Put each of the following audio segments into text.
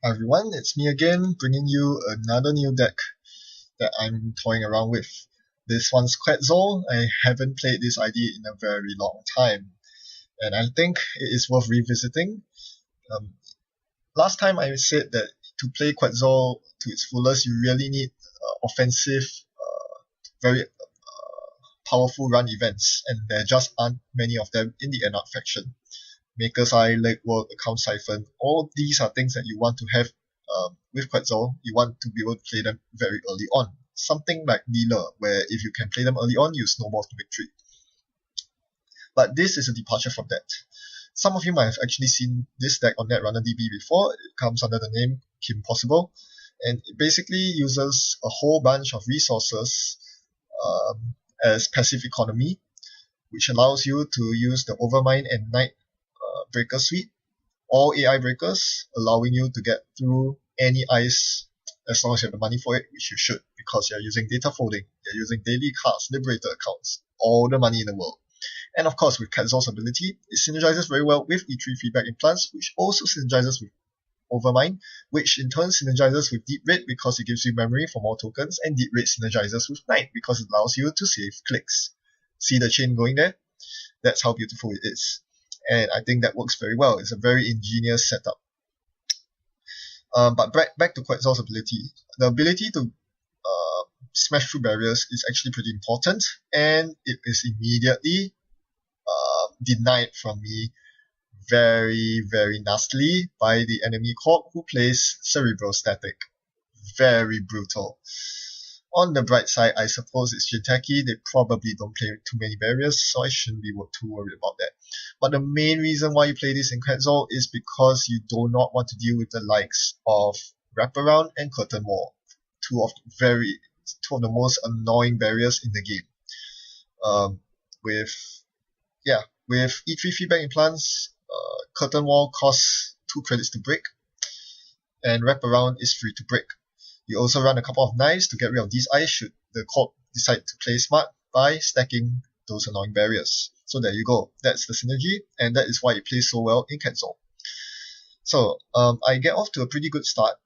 Hi everyone, it's me again, bringing you another new deck that I'm toying around with. This one's Quetzal. I haven't played this ID in a very long time, and I think it is worth revisiting. Um, Last time I said that to play Quetzal to its fullest, you really need offensive, very powerful run events, and there just aren't many of them in the Anarch faction. Maker's Eye, Legwork, Account Siphon, all these are things that you want to have with Quetzal. You want to be able to play them very early on. Something like Dealer, where if you can play them early on, you snowball to victory. But this is a departure from that. Some of you might have actually seen this deck on Netrunner DB before. It comes under the name Kim Possible, and it basically uses a whole bunch of resources as passive economy, which allows you to use the Overmind and Night breaker suite, all AI breakers, allowing you to get through any ice as long as you have the money for it, which you should, because you're using data folding, you're using daily cards, liberator accounts, all the money in the world. And of course, with Quetzal's ability, it synergizes very well with E3 feedback implants, which also synergizes with Overmind, which in turn synergizes with Deep Red because it gives you memory for more tokens, and Deep Red synergizes with Night because it allows you to save clicks. See the chain going there? That's how beautiful it is. And I think that works very well. It's a very ingenious setup. But back to Quetzal's ability. The ability to smash through barriers is actually pretty important, and it is immediately denied from me very, very nastily by the enemy corp who plays Cerebral Static. Very brutal. On the bright side, I suppose it's Jinteki. They probably don't play too many barriers, so I shouldn't be too worried about that. But the main reason why you play this in Quetzal is because you do not want to deal with the likes of Wraparound and Curtain Wall, two of the most annoying barriers in the game. With E3 feedback implants, Curtain Wall costs 2 credits to break, and Wraparound is free to break. You also run a couple of knives to get rid of these eyes should the corp decide to play smart by stacking those annoying barriers. So there you go. That's the synergy, and that is why it plays so well in Quetzal. So I get off to a pretty good start.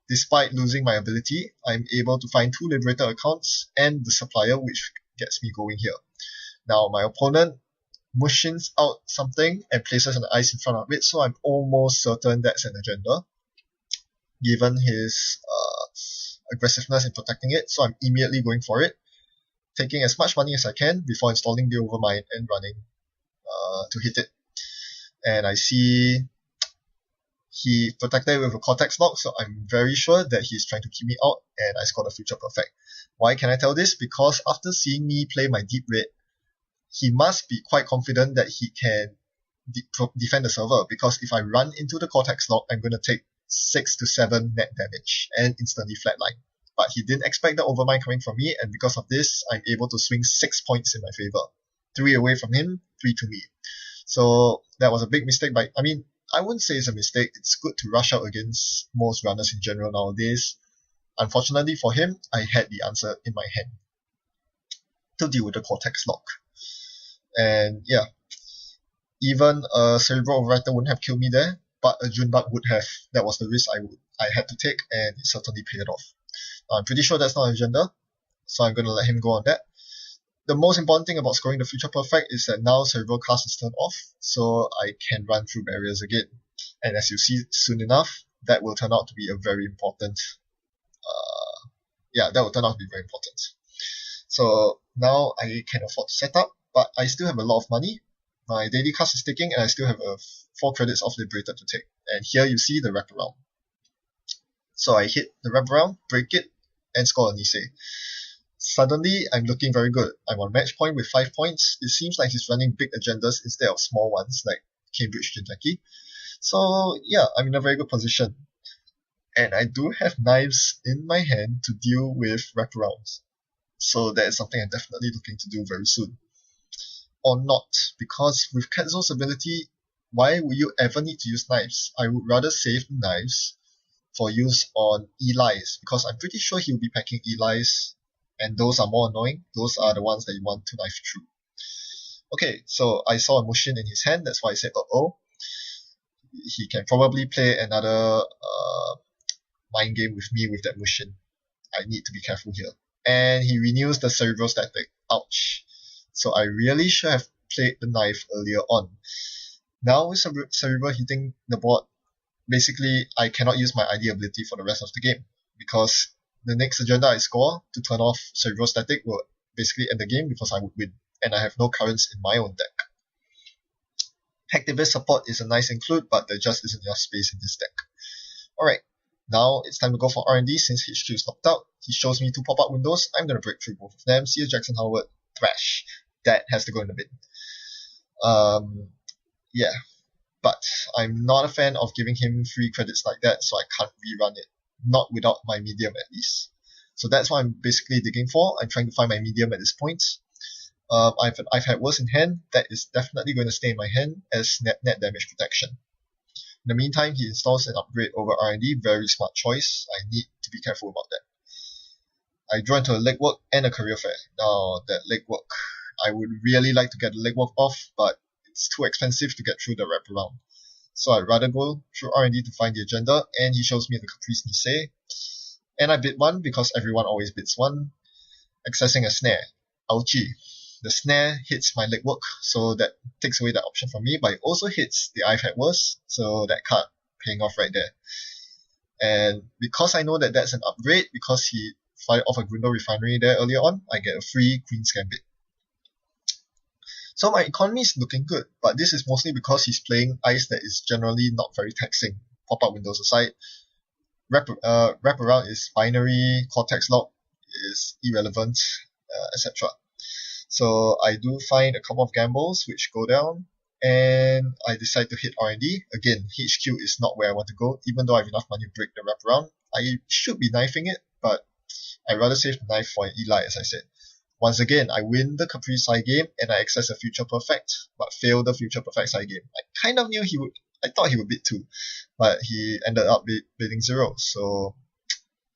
Despite losing my ability, I'm able to find 2 Liberator accounts and the Supplier, which gets me going here. Now my opponent mushins out something and places an ice in front of it, so I'm almost certain that's an agenda, given his aggressiveness in protecting it, so I'm immediately going for it, taking as much money as I can before installing the Overmind and running to hit it. And I see he protected it with a Cortex lock, so I'm very sure that he's trying to keep me out, and I scored a Future Perfect. Why can I tell this? Because after seeing me play my Deep Red, he must be quite confident that he can defend the server, because if I run into the Cortex lock, I'm going to take 6 to 7 net damage and instantly flatline. But he didn't expect the Overmind coming from me, and because of this, I'm able to swing 6 points in my favor. 3 away from him, 3 to me. So that was a big mistake. I wouldn't say it's a mistake. It's good to rush out against most runners in general nowadays. Unfortunately for him, I had the answer in my hand to deal with the Cortex lock. And yeah, even a Cerebral Overwriter wouldn't have killed me there, but a Junebug would have. That was the risk I had to take, and it certainly paid off. I'm pretty sure that's not an agenda, so I'm going to let him go on that. The most important thing about scoring the Future Perfect is that now Cerebral Cast is turned off, so I can run through barriers again. And as you see soon enough, that will turn out to be a very important. So now I can afford to set up, but I still have a lot of money. My daily cast is ticking, and I still have 4 credits of Liberator to take. And here you see the Wraparound. So I hit the Wraparound, break it, and score a Nisei. Suddenly, I'm looking very good. I'm on match point with 5 points. It seems like he's running big agendas instead of small ones like Cambridge Jinteki. So yeah, I'm in a very good position. And I do have knives in my hand to deal with Wraparounds. So that is something I'm definitely looking to do very soon. Or not, because with Quetzal's ability, why would you ever need to use knives? I would rather save the knives for use on Eli's, because I'm pretty sure he'll be packing Eli's, and those are more annoying. Those are the ones that you want to knife through. Okay, so I saw a Mushin in his hand, that's why I said uh-oh. he can probably play another mind game with me with that Mushin. I need to be careful here. And he renews the Cerebral Static. Ouch. So I really should have played the knife earlier on. Now with Cerebral hitting the board, basically I cannot use my ID ability for the rest of the game, because the next agenda I score to turn off Cerebral Static will basically end the game because I would win, and I have no currents in my own deck. Hacktivist support is a nice include, but there just isn't enough space in this deck. Alright, now it's time to go for R&D since HQ is locked out. He shows me two pop-up windows. I'm going to break through both of them. See a Jackson Howard, thrash. That has to go in the bin. Yeah, but I'm not a fan of giving him free credits like that, so I can't rerun it. Not without my medium at least. So that's what I'm basically digging for. I'm trying to find my medium at this point. I've had worse in hand. That is definitely going to stay in my hand as net damage protection. In the meantime, he installs an upgrade over R&D. Very smart choice. I need to be careful about that. I draw into a legwork and a career fair. Now, that legwork, I would really like to get the legwork off, but it's too expensive to get through the wraparound. So I'd rather go through R&D to find the agenda, and he shows me the Caprice Nisei. And I bid one because everyone always bids one. Accessing a snare. Ouchie. The snare hits my legwork, so that takes away that option from me, but it also hits the I've had worse, so that card paying off right there. And because I know that that's an upgrade, because he fired off a Grundle Refinery there earlier on, I get a free Queen's Gambit. So my economy is looking good, but this is mostly because he's playing ice that is generally not very taxing. Pop-up windows aside, wraparound is binary, Cortex Lock is irrelevant, etc. So I do find a couple of gambles which go down, and I decide to hit R&D. Again, HQ is not where I want to go, even though I have enough money to break the wraparound. I should be knifing it, but I'd rather save the knife for an Eli, as I said. Once again, I win the Caprice side game, and I access a Future Perfect, but fail the Future Perfect side game. I kind of knew I thought he would bid 2, but he ended up bidding 0, so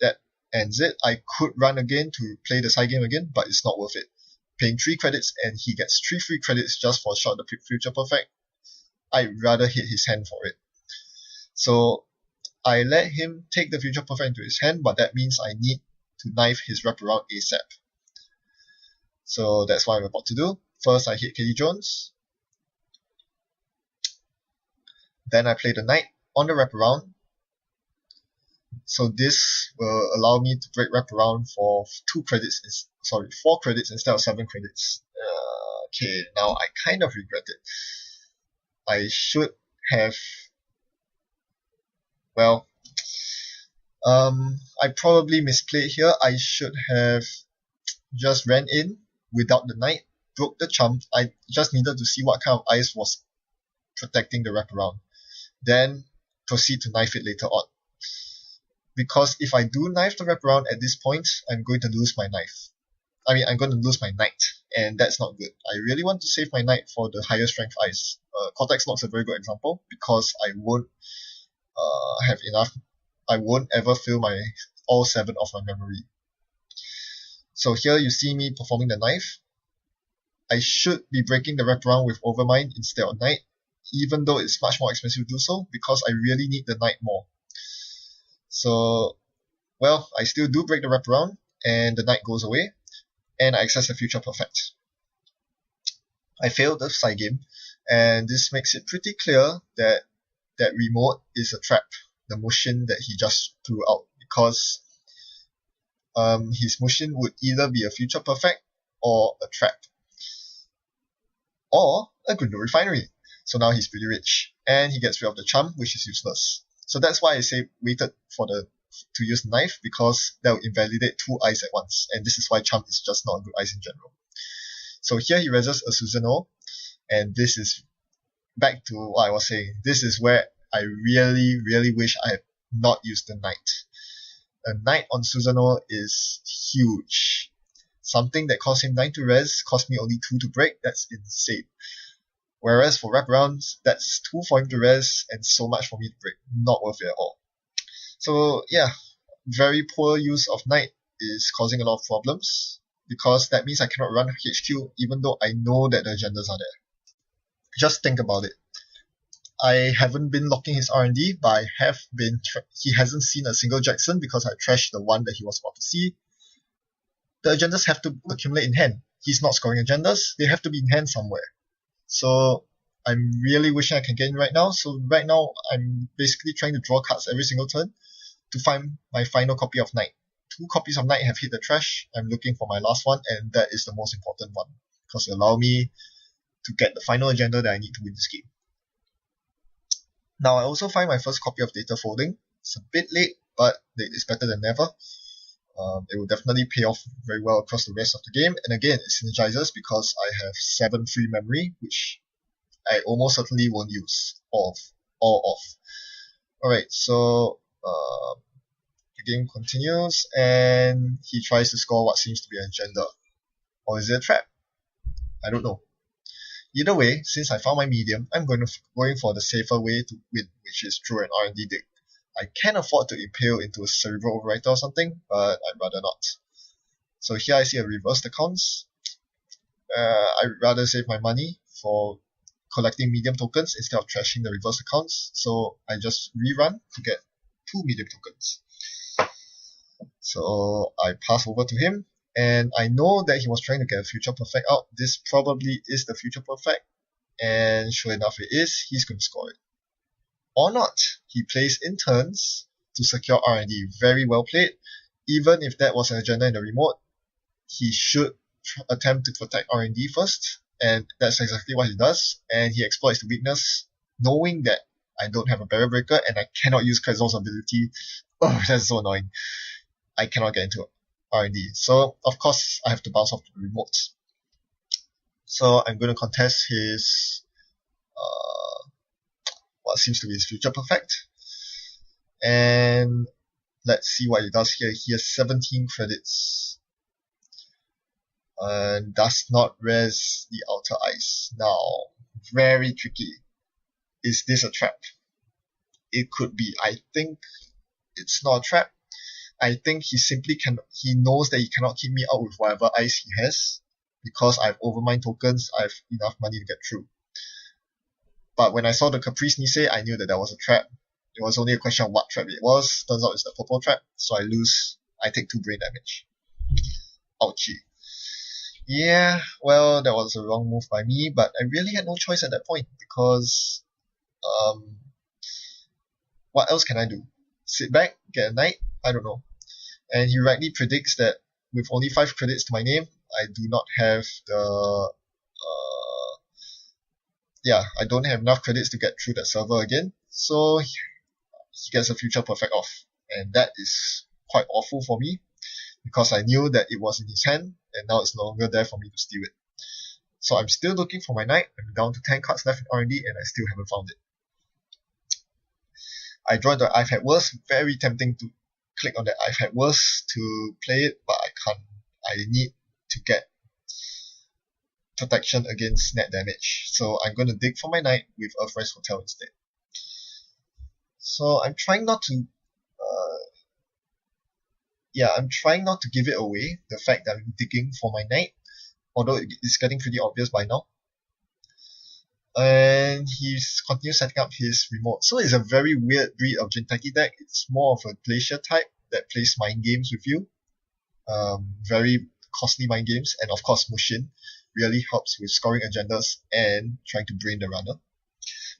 that ends it. I could run again to play the side game again, but it's not worth it. Paying 3 credits and he gets 3 free credits just for a shot at the Future Perfect. I'd rather hit his hand for it. So I let him take the Future Perfect into his hand, but that means I need to knife his wraparound ASAP. So that's what I'm about to do. First I hit Katie Jones. Then I play the Knight on the wraparound. So this will allow me to break wraparound for 4 credits instead of 7 credits. Okay, now I kind of regret it. I should have, well, I probably misplayed here. I should have just ran in without the Knight, broke the chump. I just needed to see what kind of ice was protecting the wraparound. Then proceed to knife it later on. Because if I do knife the wraparound at this point, I'm going to lose my knife. I'm going to lose my Knight, and that's not good. I really want to save my Knight for the higher strength ice. Cortex Lock's a very good example, because I won't have enough. I won't ever fill all 7 of my memory. So here you see me performing the knife. I should be breaking the wraparound with Overmind instead of Knight, even though it's much more expensive to do so, because I really need the Knight more. So, well, I still do break the wraparound, and the Knight goes away, and I access the Future Perfect. I failed the side game, and this makes it pretty clear that that remote is a trap, the Mushin that he just threw out, because his Mushin would either be a Future Perfect or a trap, or a Grundle Refinery. So now he's pretty rich, and he gets rid of the chump, which is useless. So that's why I say waited to use the knife, because that will invalidate 2 ice at once, and this is why chump is just not a good ice in general. So here he resists a Susanoo, and this is back to what I was saying. This is where I really, really wish I had not used the Knight. A Knight on Susanoo is huge. Something that cost him 9 to res cost me only 2 to break. That's insane. Whereas for wraparounds, that's 2 for him to res and so much for me to break. Not worth it at all. So yeah, very poor use of Knight is causing a lot of problems, because that means I cannot run HQ even though I know that the agendas are there. Just think about it. I haven't been locking his R&D, but he hasn't seen a single Jackson because I trashed the one that he was about to see. The agendas have to accumulate in hand. He's not scoring agendas, they have to be in hand somewhere. So I'm really wishing I can get in right now. So right now, I'm basically trying to draw cards every single turn to find my final copy of Knight. 2 copies of Knight have hit the trash. I'm looking for my last one, and that is the most important one, because it allows me to get the final agenda that I need to win this game. Now, I also find my first copy of Data Folding. It's a bit late, but it's better than never. It will definitely pay off very well across the rest of the game. And again, it synergizes because I have 7 free memory, which I almost certainly won't use all of. Alright, so the game continues, and he tries to score what seems to be an agenda. Or is it a trap? I don't know. Either way, since I found my medium, I'm going for the safer way to win, which is through an R&D dig. I can afford to impale into a Cerebral Overwriter or something, but I'd rather not. So here I see a reversed accounts. I'd rather save my money for collecting medium tokens instead of trashing the reverse accounts. So I just rerun to get 2 medium tokens. So I pass over to him, and I know that he was trying to get a Future Perfect out. This probably is the Future Perfect, and sure enough it is. He's going to score it. Or not. He plays in turns to secure R&D. Very well played. Even if that was an agenda in the remote, he should attempt to protect R&D first, and that's exactly what he does. And he exploits the weakness, knowing that I don't have a Barrier Breaker and I cannot use Quetzal's ability. Oh, that's so annoying. I cannot get into R&D. So, of course, I have to bounce off to the remote. So, I'm going to contest his what seems to be his Future Perfect. And let's see what he does here. He has 17 credits. And does not res the Outer Ice. Now, very tricky. Is this a trap? It could be. I think it's not a trap. I think he knows that he cannot keep me out with whatever ice he has. Because I have Overmind tokens, I have enough money to get through. But when I saw the Caprice Nisei, I knew that was a trap. It was only a question of what trap it was. Turns out it's the purple trap, so I lose. I take 2 brain damage. Ouchie. Yeah, well, that was a wrong move by me, but I really had no choice at that point, because what else can I do? Sit back, get a Knight? I don't know. And he rightly predicts that with only 5 credits to my name, I do not have I don't have enough credits to get through that server again, so he gets a Future Perfect off. And that is quite awful for me, because I knew that it was in his hand, and now it's no longer there for me to steal it. So I'm still looking for my Knight. I'm down to 10 cards left in R&D, and I still haven't found it. I joined the I've Had Worse. Very tempting to click on the I've Had Worse to play it, but I can't. I need to get protection against net damage. So I'm going to dig for my Knight with Earthrise Hotel instead. So I'm trying not to I'm trying not to give it away, the fact that I'm digging for my Knight, although it's getting pretty obvious by now. And he's continues setting up his remote. So it's a very weird breed of Jinteki deck. It's more of a Glacier type that plays mind games with you. Very costly mind games, and of course Mushin really helps with scoring agendas and trying to brain the runner.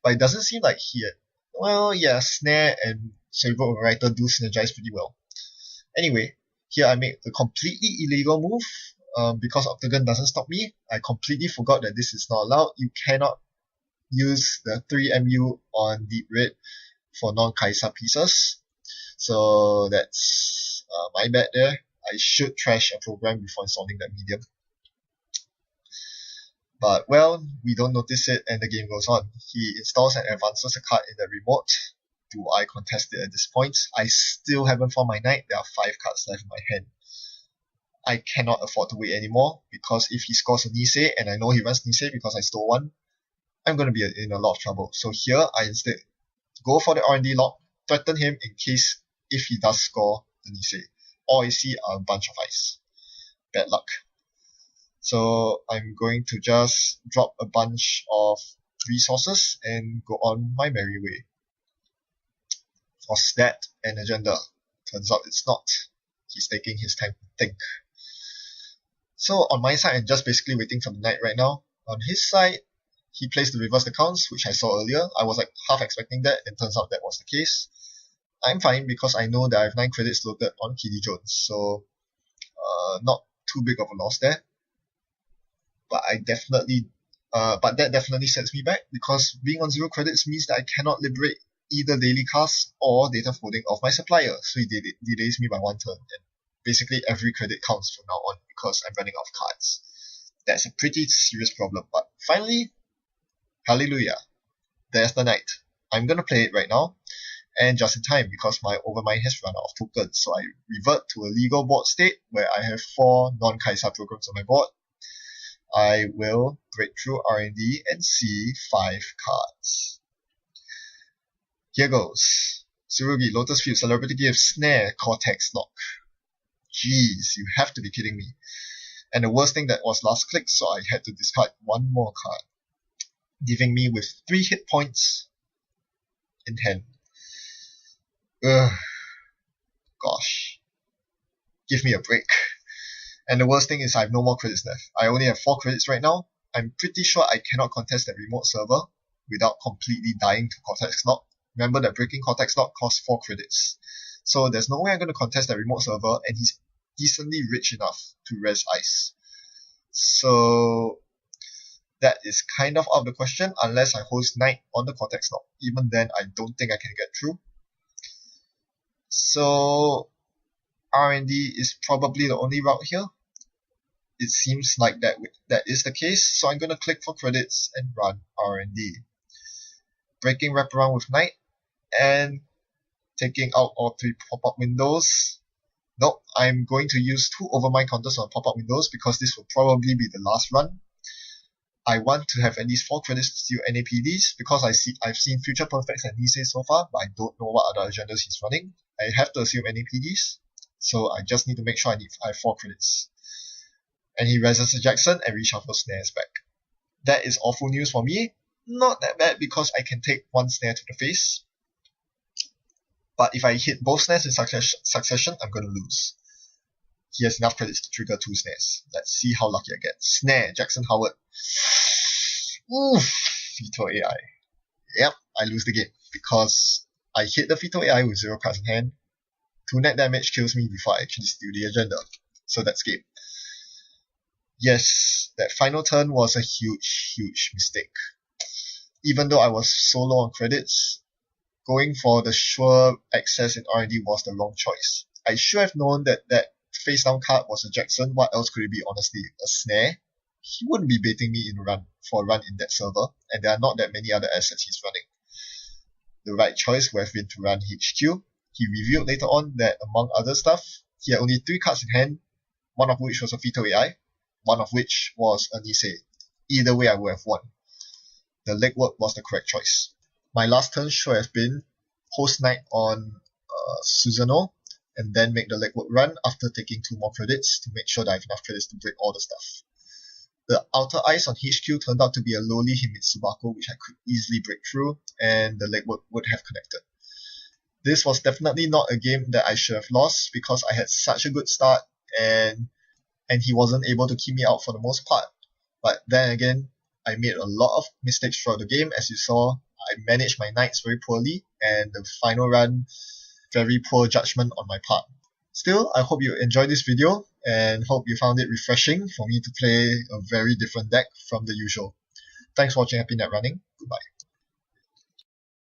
But it doesn't seem like Snare and Cerebral Overwriter do synergize pretty well. Anyway, here I made a completely illegal move because Octagon doesn't stop me. I completely forgot that this is not allowed. You cannot use the 3MU on Deep Red for non-Kaisa pieces. So that's my bad there. I should trash a program before installing that medium. But, well, we don't notice it and the game goes on. He installs and advances a card in the remote. Do I contest it at this point? I still haven't found my Knight. There are 5 cards left in my hand. I cannot afford to wait anymore, because if he scores a Nisei, and I know he runs Nisei because I stole one, I'm going to be in a lot of trouble. So here, I instead go for the R&D lock, threaten him in case if he does score the Nisei. All I see are a bunch of ice. Bad luck. So I'm going to just drop a bunch of resources and go on my merry way. Was that an agenda? Turns out it's not. He's taking his time to think. So on my side, I'm just basically waiting for the knight right now. On his side, he plays the reversed accounts, which I saw earlier. I was like half expecting that, and turns out that was the case. I'm fine because I know that I have 9 credits loaded on Kitty Jones, so not too big of a loss there. But that definitely sets me back because being on 0 credits means that I cannot liberate either daily cast or data folding of my supplier, so he delays me by 1 turn, and basically every credit counts from now on because I'm running out of cards. That's a pretty serious problem, but finally, hallelujah, there's the knight. I'm gonna play it right now, and just in time because my overmind has run out of tokens, so I revert to a legal board state where I have 4 non-Kaisa programs on my board. I will break through R&D and see 5 cards. Here goes. Tsurugi, Lotus Field, Celebrity Gift, Snare, Cortex Lock. Jeez, you have to be kidding me. And the worst thing that was last click, so I had to discard 1 more card, leaving me with 3 hit points in hand. Ugh. Gosh. Give me a break. And the worst thing is I have no more credits left. I only have 4 credits right now. I'm pretty sure I cannot contest that remote server without completely dying to Cortex Lock. Remember that breaking Cortex Lock costs 4 credits. So there's no way I'm going to contest that remote server, and he's decently rich enough to res ice. So that is kind of out of the question unless I host Knight on the Cortex Lock. Even then, I don't think I can get through. So R&D is probably the only route here. It seems like that is the case, so I'm going to click for credits and run R&D. Breaking wraparound with Knight and taking out all 3 pop-up windows. Nope, I'm going to use 2 overmind counters on pop-up windows because this will probably be the last run. I want to have at least 4 credits to steal NAPDs because I've seen Future Perfects and Nisei so far, but I don't know what other agendas he's running. I have to assume NAPDs, so I just need to make sure I have 4 credits. And he reses a Jackson and reshuffles snares back. That is awful news for me. Not that bad because I can take 1 snare to the face. But if I hit both snares in succession, I'm going to lose. He has enough credits to trigger 2 snares. Let's see how lucky I get. Snare, Jackson Howard. Oof, Veto AI. Yep, I lose the game because I hit the Veto AI with 0 cards in hand. 2 net damage kills me before I actually steal the agenda. So that's game. Yes, that final turn was a huge mistake. Even though I was so low on credits, going for the sure access in R&D was the wrong choice. I should have known that face down card was a Jackson. What else could it be, honestly? A snare? He wouldn't be baiting me for a run in that server, and there are not that many other assets he's running. The right choice would have been to run HQ. He revealed later on that, among other stuff, he had only 3 cards in hand, one of which was a Veto AI, one of which was a Nisei. Either way, I would have won. The legwork was the correct choice. My last turn should have been host Knight on Susanoo, and then make the legwork run after taking 2 more credits to make sure that I have enough credits to break all the stuff. The outer ice on HQ turned out to be a lowly Himitsubako, which I could easily break through, and the legwork would have connected. This was definitely not a game that I should have lost because I had such a good start, and he wasn't able to keep me out for the most part. But then again, I made a lot of mistakes throughout the game. As you saw, I managed my knights very poorly, and the final run, very poor judgment on my part. Still, I hope you enjoyed this video, and hope you found it refreshing for me to play a very different deck from the usual. Thanks for watching Happy Net Running. Goodbye.